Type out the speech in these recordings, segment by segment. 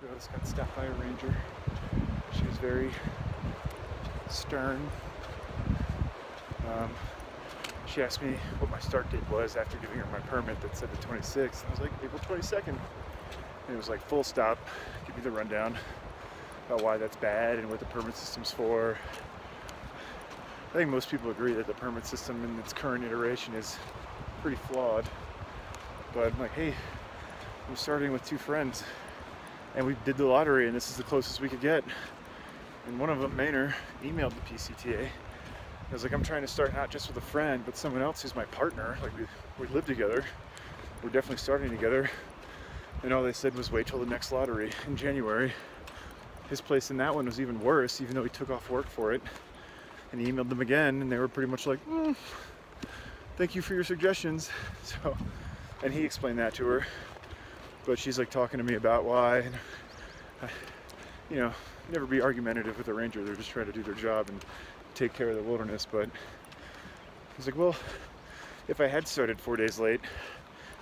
I just got stopped by a ranger. She was very stern. She asked me what my start date was after giving her my permit that said the 26th. I was like, April 22nd. And it was like, full stop, give me the rundown about why that's bad and what the permit system's for. I think most people agree that the permit system in its current iteration is pretty flawed. But I'm like, hey, I'm starting with 2 friends and we did the lottery and this is the closest we could get. And one of them, Maynard, emailed the PCTA. I was like, I'm trying to start not just with a friend, but someone else who's my partner. Like we live together. We're definitely starting together. And all they said was wait till the next lottery in January. His place in that one was even worse, even though he took off work for it. And he emailed them again, and they were pretty much like, thank you for your suggestions. So, and he explained that to her. But she's like talking to me about why. And you know, never be argumentative with a ranger. They're just trying to do their job and take care of the wilderness. But he's like, well, if I had started 4 days late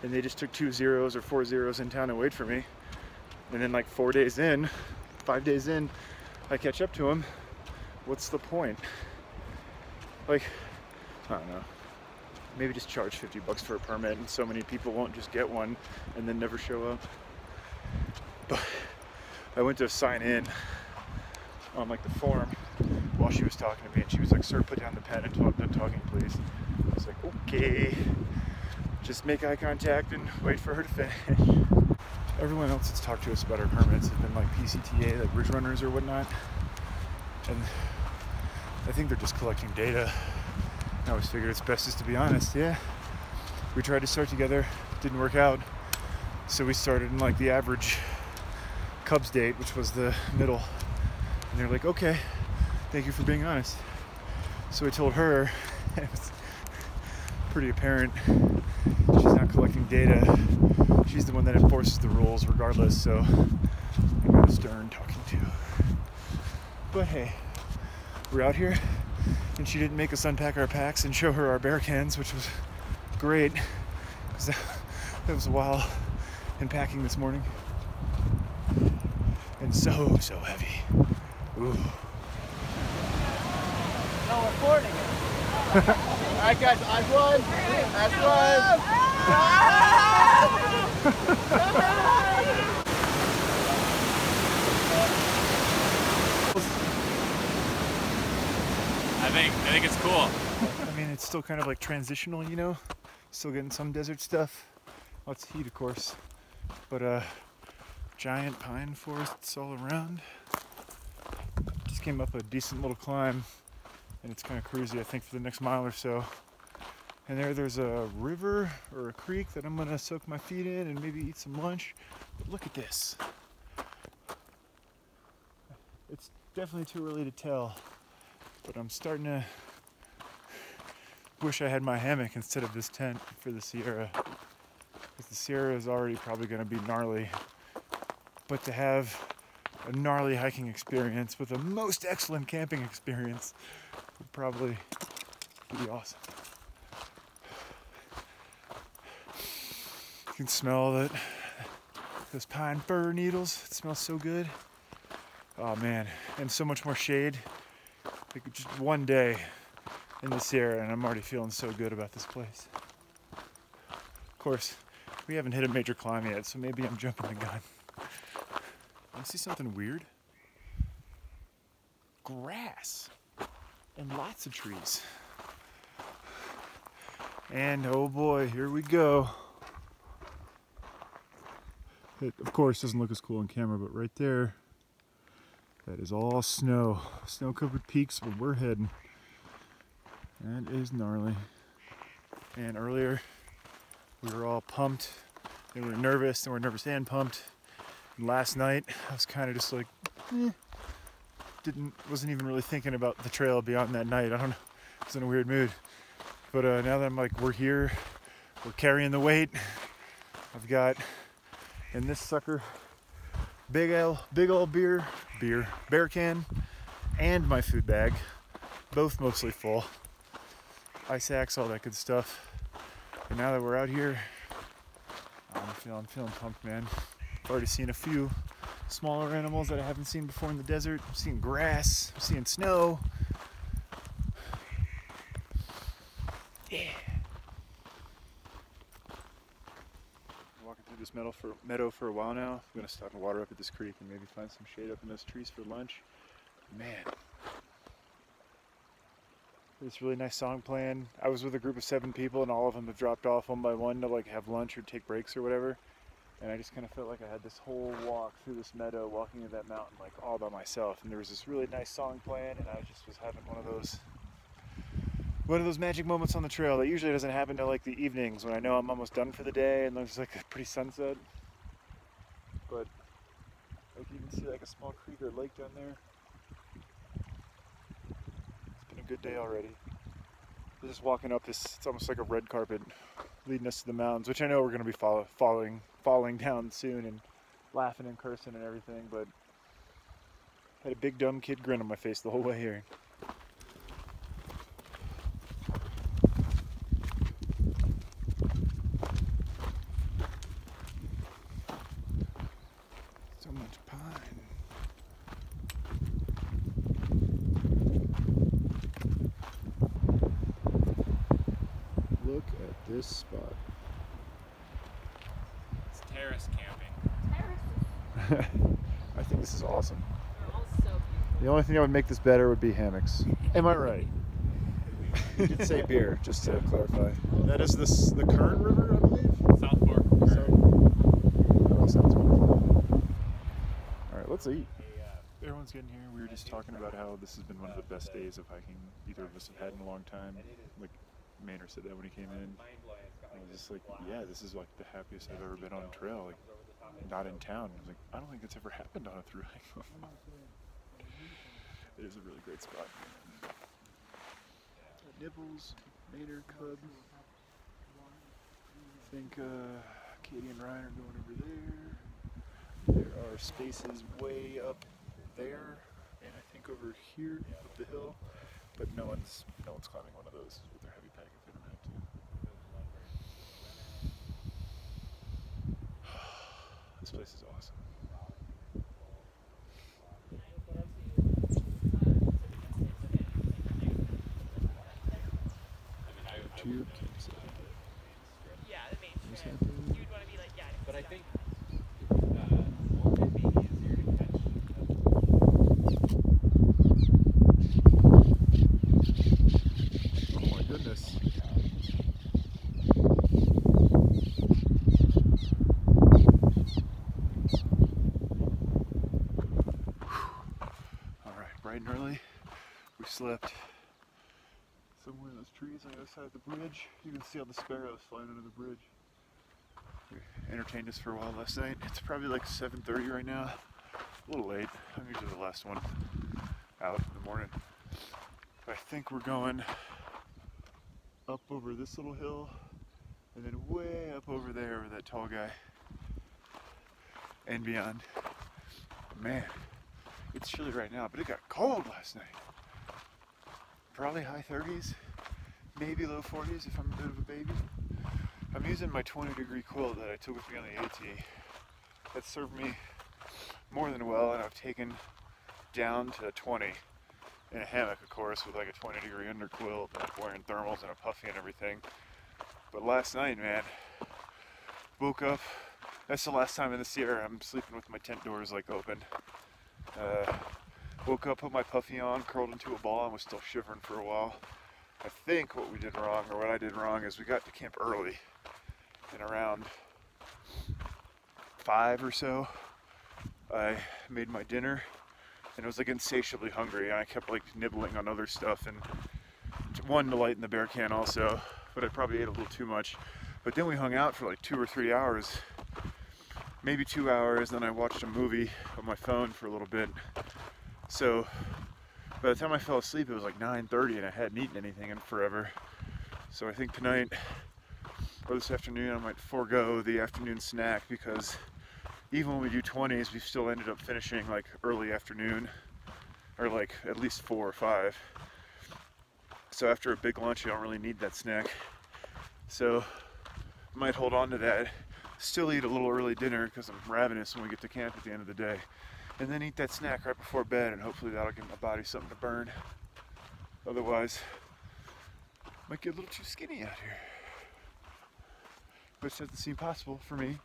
and they just took 2 zeros or 4 zeros in town and wait for me, and then like 4 days in, 5 days in, I catch up to him, what's the point? Like, I don't know, maybe just charge 50 bucks for a permit and so many people won't just get one and then never show up. But I went to sign in on like the form while she was talking to me, and she was like, sir, put down the pen and talk, done talking, please. I was like, okay, just make eye contact and wait for her to finish. Everyone else that's talked to us about our permits have been like PCTA, like bridge runners or whatnot, and I think they're just collecting data. I always figured it's best just to be honest. Yeah, we tried to start together, didn't work out, so we started in like the average Cubs date, which was the middle. And they're like, okay, thank you for being honest. So I told her, it was pretty apparent, she's not collecting data. She's the one that enforces the rules regardless, so I'm kind of stern talking to. But hey, we're out here, and she didn't make us unpack our packs and show her our bear cans, which was great, because that was a while in packing this morning. And so heavy. Ooh. No, recording it. Alright guys, eyes wide. Eyes wide. I think it's cool. I mean, it's still kind of like transitional, you know? Still getting some desert stuff. Lots of heat, of course. But giant pine forests all around. Just came up a decent little climb, and it's kind of cruisy, I think, for the next mile or so. And there's a river or a creek that I'm gonna soak my feet in and maybe eat some lunch. But look at this. It's definitely too early to tell, but I'm starting to wish I had my hammock instead of this tent for the Sierra. Because the Sierra is already probably gonna be gnarly. But to have a gnarly hiking experience with a most excellent camping experience would probably be awesome. You can smell that, those pine fir needles. It smells so good. Oh man, and so much more shade. Like just one day in the Sierra and I'm already feeling so good about this place. Of course, we haven't hit a major climb yet, so maybe I'm jumping the gun. I see something weird. Grass and lots of trees. And oh boy, here we go. It of course doesn't look as cool on camera, but right there, that is all snow. Snow-covered peaks where we're heading. That is gnarly. And earlier, we were all pumped, and we were nervous, and we were nervous and pumped. And last night, I was kind of just like, wasn't even really thinking about the trail beyond that night. I don't know, I was in a weird mood. But now that I'm like, we're here, we're carrying the weight. I've got, in this sucker, big old bear can, and my food bag, both mostly full. Ice axe, all that good stuff. And now that we're out here, I'm feeling pumped, man. I've already seen a few smaller animals that I haven't seen before in the desert. I'm seeing grass, I'm seeing snow. Yeah. Walking through this meadow for a while now. I'm gonna stop and water up at this creek and maybe find some shade up in those trees for lunch. Man. This really nice song playing. I was with a group of 7 people and all of them have dropped off one by one to like have lunch or take breaks or whatever. And I just kind of felt like I had this whole walk through this meadow, walking into that mountain like all by myself. And there was this really nice song playing and I just was having one of those magic moments on the trail that usually doesn't happen till like the evenings when I know I'm almost done for the day and there's like a pretty sunset. But like you can see like a small creek or lake down there. Good day already. We're just walking up this, it's almost like a red carpet leading us to the mountains, which I know we're going to be falling down soon and laughing and cursing and everything, but I had a big dumb kid grin on my face the whole way here. So much pine. Look at this spot. It's terrace camping. I think this is awesome. They're all so beautiful. The only thing that would make this better would be hammocks. Am I right? You did say beer, just to clarify. That is the Kern River, I believe? South Fork. So, that all sounds wonderful. Alright, let's eat. Everyone's getting here. We were just talking about how this has been one of the best days of hiking either of us have had in a long time. Like, Maynard said that when he came in. I was just like, yeah, this is like the happiest I've ever been on a trail, like not in town. I was like, I don't think it's ever happened on a thru hike before. It is a really great spot. Nibbles, Maynard, Cub. I think Katie and Ryan are going over there. There are spaces way up there, and I think over here up the hill. But no one's climbing one of those with their heavy pack if they don't have to. This place is awesome. Two campsite. Yeah, the main What's strip. happening? You'd want to be like, yeah. But I think it may be easier to catch. Oh my goodness. Alright, bright and early. We slept somewhere in those trees on the other side of the bridge. You can see all the sparrows flying under the bridge. We entertained us for a while last night. It's probably like 7:30 right now. A little late. I'm usually the last one out in the morning. But I think we're going up over this little hill and then way up over there with that tall guy and beyond. Man, it's chilly right now, but it got cold last night. Probably high 30s, maybe low 40s if I'm a bit of a baby. I'm using my 20-degree quilt that I took with me on the AT. That served me more than well, and I've taken down to 20 in a hammock, of course, with like a 20-degree under quilt, and wearing thermals and a puffy and everything. But last night, man, woke up. That's the last time in the Sierra I'm sleeping with my tent doors like open. Woke up, put my puffy on, curled into a ball, and was still shivering for a while. I think what we did wrong, or what I did wrong, is we got to camp early. And around 5 or so, I made my dinner, and I was like insatiably hungry, and I kept like nibbling on other stuff, and one to lighten the bear can also, but I probably ate a little too much. But then we hung out for like 2 or 3 hours, maybe 2 hours, then I watched a movie on my phone for a little bit. So by the time I fell asleep, it was like 9:30 and I hadn't eaten anything in forever. So I think tonight or this afternoon I might forego the afternoon snack, because even when we do 20s, we still ended up finishing like early afternoon, or like at least 4 or 5. So after a big lunch, you don't really need that snack. So I might hold on to that. Still eat a little early dinner because I'm ravenous when we get to camp at the end of the day. And then eat that snack right before bed, and hopefully that'll give my body something to burn. Otherwise, might get a little too skinny out here. Which doesn't seem possible for me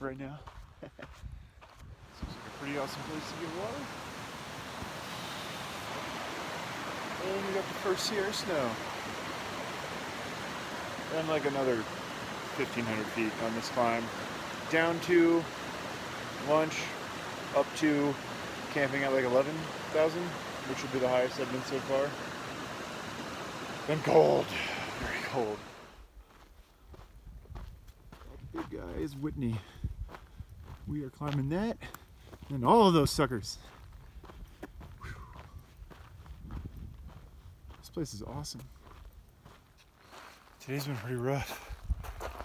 right now. Seems like a pretty awesome place to get water. And we got the first Sierra snow. And like another 1,500 feet on this climb. Down to lunch, up to camping at like 11,000, which will be the highest I've been so far. Been cold, very cold. That big guy is Whitney. We are climbing that and all of those suckers. Whew. This place is awesome. Today's been pretty rough.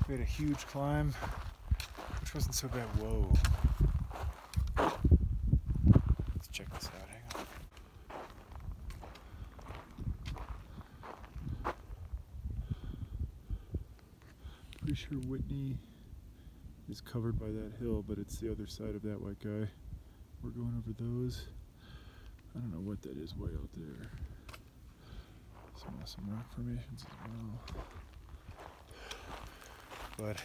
We had a huge climb, which wasn't so bad. Whoa. Let's check this out, hang on. Pretty sure Whitney is covered by that hill, but it's the other side of that white guy. We're going over those. I don't know what that is way out there. Some awesome rock formations as well. But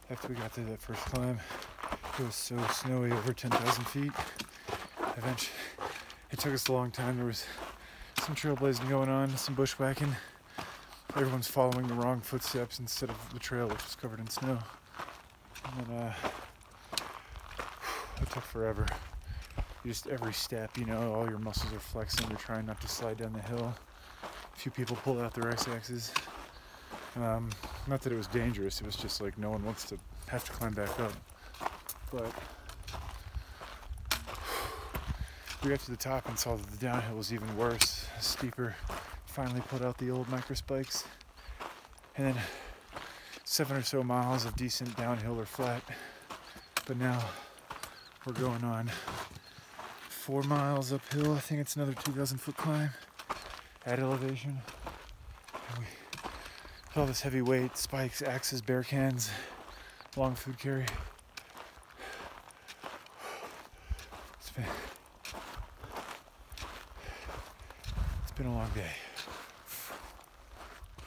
after we got to that first climb, it was so snowy, over 10,000 feet. Eventually, it took us a long time. There was some trailblazing going on, some bushwhacking. Everyone's following the wrong footsteps instead of the trail, which was covered in snow. And then, it took forever. Just every step, you know, all your muscles are flexing. You're trying not to slide down the hill. A few people pulled out their ice axes. Not that it was dangerous, it was just like no one wants to have to climb back up. But we got to the top and saw that the downhill was even worse, steeper. Finally put out the old micro spikes. And then 7 or so miles of decent downhill or flat. But now we're going on 4 miles uphill. I think it's another 2,000 foot climb at elevation. And we all this heavy weight, spikes, axes, bear cans, long food carry. It's been a long day.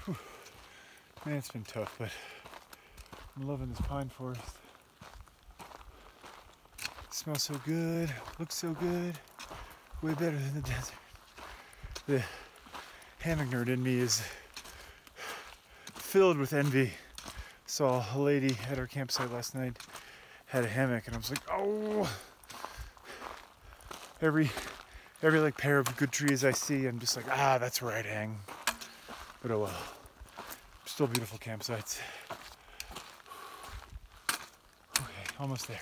Whew. Man, it's been tough, but I'm loving this pine forest. It smells so good, looks so good, way better than the desert. The hammock nerd in me is filled with envy. Saw a lady at our campsite last night, had a hammock, and I was like, oh. Every like pair of good trees I see, I'm just like, ah, that's where I'd hang. But oh well. Still beautiful campsites. Okay, almost there.